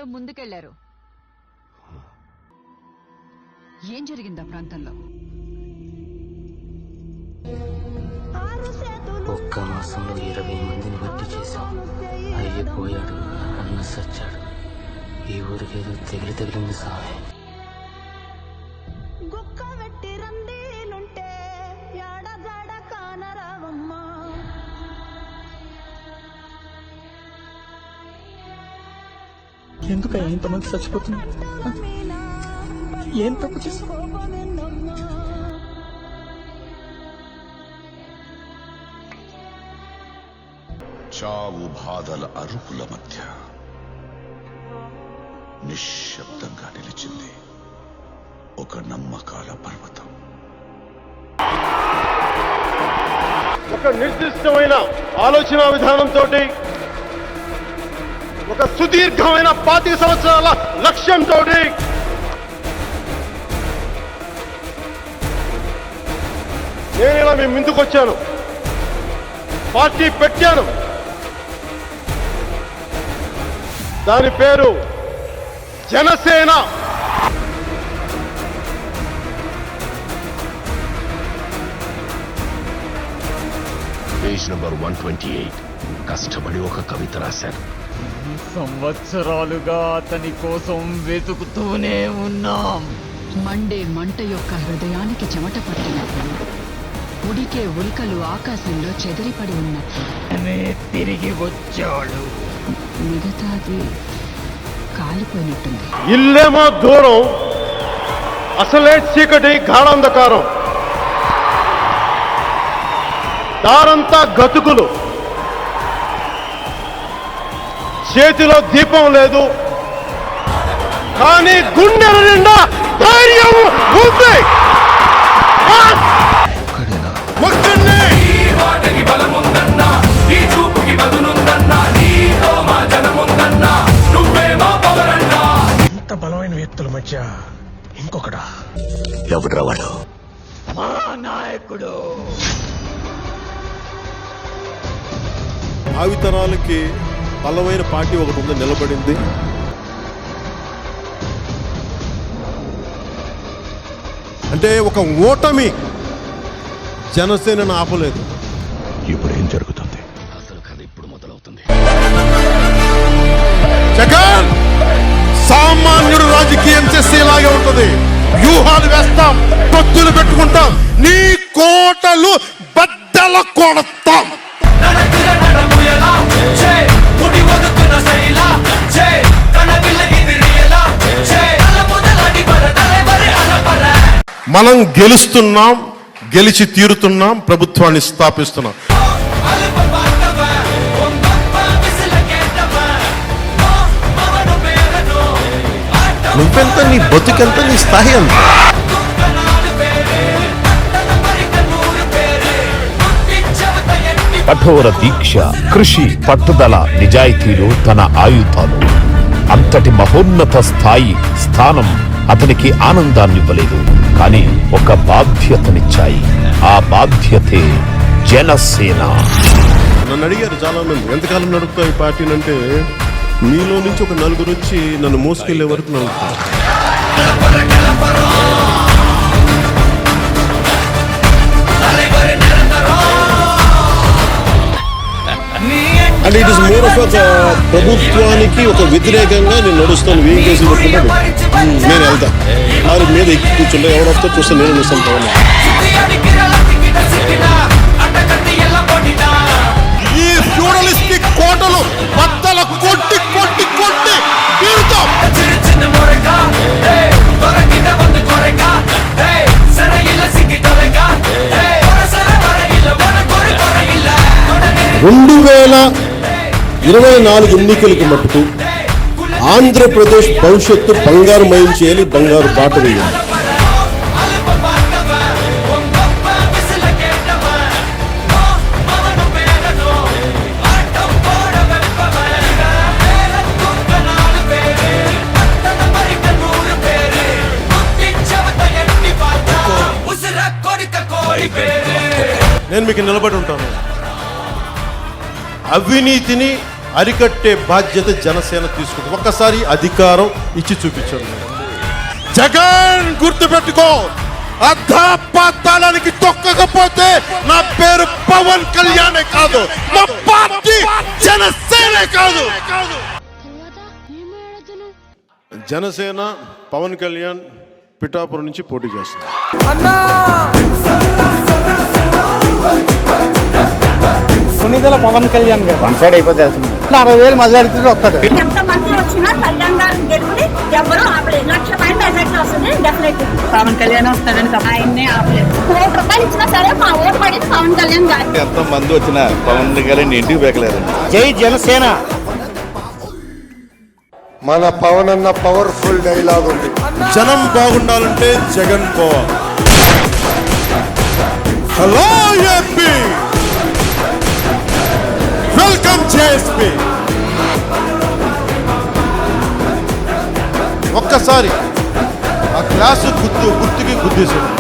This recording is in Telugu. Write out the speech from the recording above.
దిశలో ముందుకెళ్లారు. ఏం జరిగిందా ప్రాంతంలో? ఒక్క మాసంలో 20 మందిని హత్య చేశాం. అయ్యిపోయాడు, అన్న సచ్చాడు. ఈ ఊరికి ఏదో తగిలింది సామె. ఎందుకు ఇంతమంది చచ్చిపోతున్నారు? ఏం తప్పు చేశారు? చావు బాధల అరుపుల మధ్య నిశ్శబ్దంగా నిలిచింది ఒక నమ్మకాల పర్వతం. ఒక నిర్దిష్టమైన ఆలోచన విధానంతో, ఒక సుదీర్ఘమైన 25 సంవత్సరాల లక్ష్యంతో నేను ఇలా మీ ముందుకు వచ్చాను, పార్టీ పెట్టాను. దాని పేరు జనసేన. Page number 128. కష్టపడి ఒక కవిత రాశాను. సంవత్సరాలుగా అతని కోసం వెతుకుతూనే ఉన్నాం. మండే మంట యొక్క హృదయానికి చెమట పట్టినప్పుడు, ఉడికే ఉల్కలు ఆకాశంలో చెదిరిపడి ఉన్నప్పుడు తిరిగి వచ్చాడు. మిగతాది కాలిపోయినట్టుంది. ఇల్లేమో దూరం, అసలే చీకటి గాఢాంధకారం. దారంతా గతుకులు, చేతిలో దీపం లేదు, కానీ గుండెల నిండా ధైర్యం ఉంది. ఇంత బలమైన వ్యక్తుల మధ్య ఇంకొకడా? ఎవడు రావాడు? మా నాయకుడు. భావితరాలకి బలమైన పార్టీ ఒకటి ఉంది, నిలబడింది. అంటే ఒక ఓటమి జనసేనను ఆపలేదు. ఇప్పుడు ఏం జరుగుతుంది? అసలు కథ ఇప్పుడు మొదలవుతుంది. జగన్ సామాన్యుడు రాజకీయం చేస్తే ఇలాగే ఉంటుంది. వ్యూహాలు వేస్తాం, పొత్తులు పెట్టుకుంటాం, నీ కోటలు బద్దల కొడతాం. మనం గెలుస్తున్నాం, గెలిచి తీరుతున్నాం, ప్రభుత్వాన్ని స్థాపిస్తున్నాం. నువ్వెంత, నీ బతుకెంత, నీ స్థాయి ఎంత? కఠోర దీక్ష, కృషి, పట్టుదల, నిజాయితీలు తన ఆయుధాలు. అంతటి మహోన్నత స్థానం అతనికి ఆనందాన్నివ్వలేదు, కానీ ఒక బాధ్యతనిచ్చాయి. ఆ బాధ్యతే జనసేన. నన్ను అడిగారు చాలా మంది, ఎంతకాలం నడుపుతావు ఈ పార్టీని అంటే, మీలో నుంచి ఒక నలుగురు వచ్చి నన్ను మోసుకెళ్లే వరకు నడుపుతారు. అంటే ఇట్ ఇస్ మోర్ ఆఫ్ ఒక ప్రభుత్వానికి ఒక వ్యతిరేకంగా నేను నడుస్తాను. ఏం కేసులు పెట్టుకుంటాను, నేను వెళ్తా. వారి మీద ఎక్కి కూర్చుంటా, ఎవరొస్తా చూస్తే నేను వస్తాను. ఈ ఫ్యూడలిస్టిక్ కోటలు బద్దల కొట్టి కొట్టి కొట్టి తీరుతాం. రెండు 2024 ఎన్నికలకు మట్టుకు ఆంధ్రప్రదేశ్ భవిష్యత్తు బంగారుమయం చేయాలి, బంగారు బాట వేయాలి. నేను మీకు నిలబడి ఉంటాను. అవినీతిని అరికట్టే బాధ్యత జనసేన తీసుకుంది. ఒక్కసారి అధికారం ఇచ్చి చూపించారు. జగన్ గుర్తుపెట్టుకో, అధాపాతాళానికి తొక్కకపోతే నా పేరు పవన్ కళ్యాణే కాదు, మా పార్టీ జనసేనే కాదు. జనసేన పవన్ కళ్యాణ్ పిఠాపురం నుంచి పోటీ చేస్తుంది. సునీతల పవన్ కళ్యాణ్ గారు వన్ సైడ్ అయిపోతే 60,000 మెజారిటీ వస్తాడు. ఎంతమంది వచ్చినా కళ్యాణ్ గారు గెలుపుని ఎవరు ఆపలేదు. 1,00,000 మెజారిటీ వస్తుంది డెఫినెట్. పవన్ కళ్యాణ్ వస్తాడని ఆయన్నే ఆపలేదు. ₹1 ఇచ్చినా సరే మా ఓటు పడింది పవన్ కళ్యాణ్ గారు. ఎంత మంది వచ్చినా పవన్ కళ్యాణ్ ఇంటికి బేకలేరు. జై జనసేన. మన పవన్ అన్న పవర్ఫుల్ డైలాగ్ ఉంది. జనం బాగుండాలంటే జగన్ పోవాలి. Hello AP, welcome JSP. ఒక్కసారి ఆ క్లాసు గుర్తుకి గుద్దేశాడు.